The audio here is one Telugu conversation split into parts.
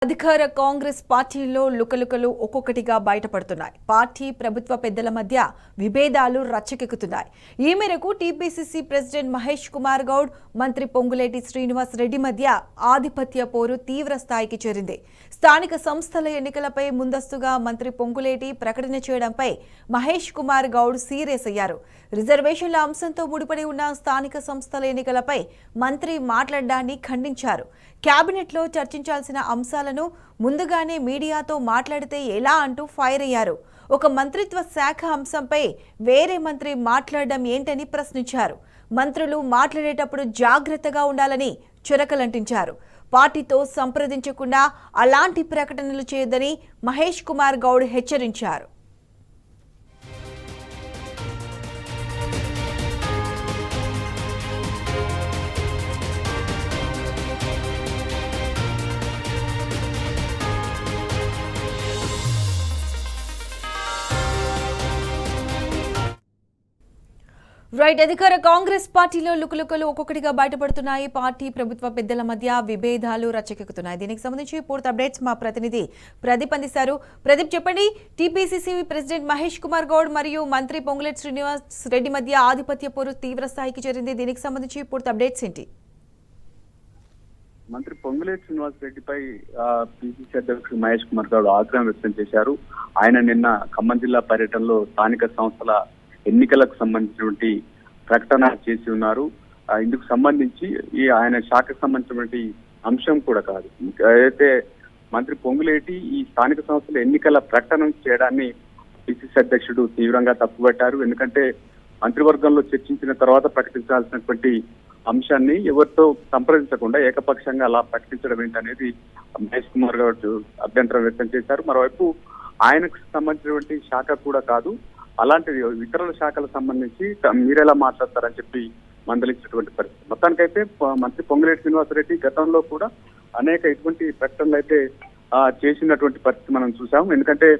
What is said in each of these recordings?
అధికార కాంగ్రెస్ పార్టీలో లుకలుకలు ఒక్కొక్కటిగా బయటపడుతున్నాయి. పార్టీ ప్రభుత్వ పెద్దల మధ్య విభేదాలు రచ్చకెక్కుతున్నాయి. ఈ మేరకు టీపీసీసీ ప్రెసిడెంట్ మహేష్ కుమార్ గౌడ్, మంత్రి పొంగులేటి శ్రీనివాస్ రెడ్డి మధ్య ఆధిపత్య పోరు తీవ్ర స్థాయికి చేరింది. స్థానిక సంస్థల ఎన్నికలపై ముందస్తుగా మంత్రి పొంగులేటి ప్రకటన చేయడంపై మహేష్ కుమార్ గౌడ్ సీరియస్ అయ్యారు. రిజర్వేషన్ల అంశంతో ముడిపడి ఉన్న స్థానిక సంస్థల ఎన్నికలపై మంత్రి మాట్లాడడాన్ని ఖండించారు. కేబినెట్లో చర్చించాల్సిన అంశాలను ముందుగానే మీడియాతో మాట్లాడితే ఎలా అంటూ ఫైర్ అయ్యారు. ఒక మంత్రిత్వ శాఖ అంశంపై వేరే మంత్రి మాట్లాడడం ఏంటని ప్రశ్నించారు. మంత్రులు మాట్లాడేటప్పుడు జాగ్రత్తగా ఉండాలని చురకలంటించారు. పార్టీతో సంప్రదించకుండా అలాంటి ప్రకటనలు చేయొద్దని మహేష్ కుమార్ గౌడ్ హెచ్చరించారు. అధికార కాంగ్రెస్ పార్టీలో లుకలుకలు ఒక్కొక్కటిగా బయటపడుతున్నాయి. పార్టీ ప్రభుత్వ పెద్దల మధ్య విభేదాలు రచ్చకెక్కుతున్నాయి. దీనికి సంబంధించి పూర్తి అప్డేట్స్ మా ప్రతినిధి ప్రదీప్ అందిస్తారు. ప్రదీప్, చెప్పండి. టీపీసీసీ ప్రెసిడెంట్ మహేష్ కుమార్ గౌడ్ మరియు మంత్రి పొంగులేటి శ్రీనివాస్ రెడ్డి మధ్య ఆధిపత్య పోరు తీవ్ర స్థాయికి చేరింది. దీనికి సంబంధించి పూర్తి అప్డేట్స్ ఏంటి? మంత్రి పొంగులేటి శ్రీనివాస్ రెడ్డిపై పిసిసి అధ్యక్షుడు మహేష్ కుమార్ గౌడ్ ఆగ్రహం వ్యక్తం చేశారు. ఆయన నిన్న ఖమ్మం జిల్లా పర్యటనలో స్థానిక సంస్థల ఎన్నికలకు సంబంధించినటువంటి ప్రకటన చేసి ఉన్నారు. ఇందుకు సంబంధించి ఆయన శాఖకు సంబంధించినటువంటి అంశం కూడా కాదు. అయితే మంత్రి పొంగులేటి ఈ స్థానిక సంస్థల ఎన్నికల ప్రకటన చేయడాన్ని పిసిసి అధ్యక్షుడు తీవ్రంగా తప్పుపట్టారు. ఎందుకంటే మంత్రివర్గంలో చర్చించిన తర్వాత ప్రకటించాల్సినటువంటి అంశాన్ని ఎవరితో సంప్రదించకుండా ఏకపక్షంగా అలా ప్రకటించడం ఏంటనేది మహేష్ కుమార్ గౌడ్ అభ్యంతరం వ్యక్తం చేశారు. మరోవైపు ఆయనకు సంబంధించినటువంటి శాఖ కూడా కాదు, అలాంటి ఇతరుల శాఖలకు సంబంధించి మీరెలా మాట్లాడతారని చెప్పి మందలించినటువంటి పరిస్థితి. మొత్తానికైతే మంత్రి పొంగులేటి శ్రీనివాసరెడ్డి గతంలో కూడా అనేక ఇటువంటి ప్రకటనలు అయితే చేసినటువంటి పరిస్థితి మనం చూసాం. ఎందుకంటే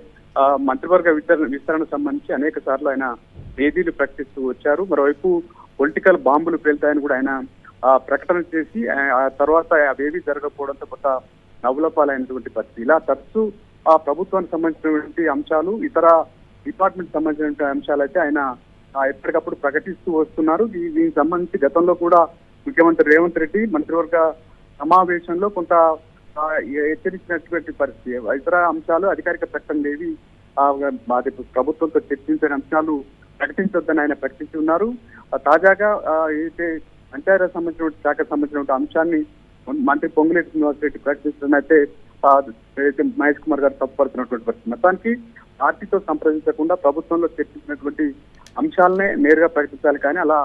మంత్రివర్గ విస్తరణ సంబంధించి అనేక సార్లు ఆయన తేదీలు ప్రకటిస్తూ వచ్చారు. మరోవైపు పొలిటికల్ బాంబులు పేలుతాయని కూడా ఆయన ప్రకటన చేసి ఆ తర్వాత అవేవి జరగకపోవడంతో కొత్త నవ్వులపాలైనటువంటి పరిస్థితి. ఇలా తరచూ ఆ ప్రభుత్వానికి సంబంధించినటువంటి అంశాలు, ఇతర డిపార్ట్మెంట్ సంబంధించిన అంశాలు అయితే ఆయన ఎప్పటికప్పుడు ప్రకటిస్తూ వస్తున్నారు. దీనికి సంబంధించి గతంలో కూడా ముఖ్యమంత్రి రేవంత్ రెడ్డి మంత్రివర్గ సమావేశంలో కొంత హెచ్చరించినటువంటి పరిస్థితి. ఇతర అంశాలు అధికారిక ప్రకటనలు ఏవి ప్రభుత్వంతో చర్చించిన అంశాలు ప్రకటించొద్దని ఆయన ప్రకటించి ఉన్నారు. తాజాగా అయితే పంచాయతీ సంబంధించిన శాఖకు సంబంధించిన అంశాన్ని మంత్రి పొంగులేటి శ్రీనివాస్ రెడ్డి ప్రకటిస్తున్నైతే మహేష్ కుమార్ గారు తప్పుపడుతున్నటువంటి పరిస్థితి. మొత్తానికి పార్టీతో సంప్రదించకుండా ప్రభుత్వంలో చర్చించినటువంటి అంశాలనే నేరుగా ప్రకటించాలి, కానీ అలా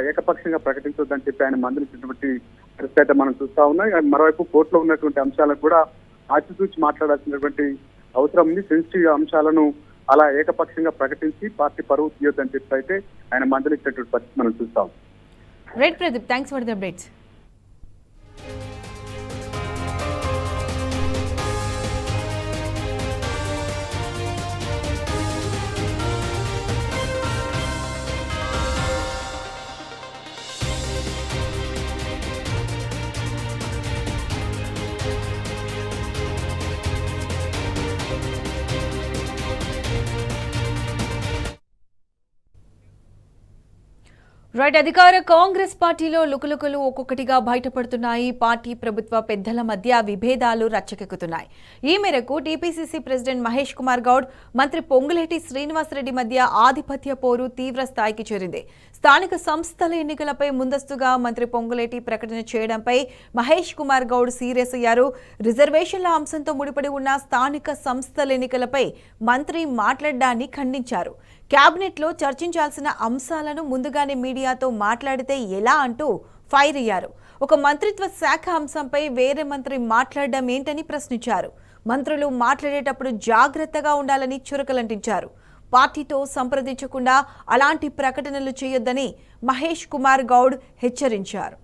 ఏకపక్షంగా ప్రకటించొద్దని చెప్పి ఆయన మందలించినటువంటి పరిస్థితి అయితే మనం చూస్తా ఉన్నాం. మరోవైపు కోర్టులో ఉన్నటువంటి అంశాలకు కూడా ఆచితూచి మాట్లాడాల్సినటువంటి అవసరం ఉంది. సెన్సిటివ్ అంశాలను అలా ఏకపక్షంగా ప్రకటించి పార్టీ పరువు తీయొద్దని చెప్పి అయితే ఆయన మందలించినటువంటి పరిస్థితి మనం చూస్తాం. Right Pradeep, thanks for the updates. అధికార కాంగ్రెస్ పార్టీలో లుకలుకలు ఒక్కొక్కటిగా బయటపడుతున్నాయి. పార్టీ ప్రభుత్వ పెద్దల మధ్య విభేదాలు రచ్చకెక్కుతున్నాయి. ఈ మేరకు టీపీసీసీ ప్రెసిడెంట్ మహేష్ కుమార్ గౌడ్, మంత్రి పొంగులేటి శ్రీనివాస్ రెడ్డి మధ్య ఆధిపత్య పోరు తీవ్ర స్థాయికి చేరింది. స్థానిక సంస్థల ఎన్నికలపై ముందస్తుగా మంత్రి పొంగులేటి ప్రకటన చేయడంపై మహేష్ కుమార్ గౌడ్ సీరియస్ అయ్యారు. రిజర్వేషన్ల అంశంతో ముడిపడి ఉన్న స్థానిక సంస్థల ఎన్నికలపై మంత్రి మాట్లాడడాన్ని ఖండించారు. కేబినెట్లో చర్చించాల్సిన అంశాలను ముందుగానే మీడియాతో మాట్లాడితే ఎలా అంటూ ఫైర్ అయ్యారు. ఒక మంత్రిత్వ శాఖ అంశంపై వేరే మంత్రి మాట్లాడడం ఏంటని ప్రశ్నించారు. మంత్రులు మాట్లాడేటప్పుడు జాగ్రత్తగా ఉండాలని చురకలంటించారు. పార్టీతో సంప్రదించకుండా అలాంటి ప్రకటనలు చేయొద్దని మహేష్ కుమార్ గౌడ్ హెచ్చరించారు.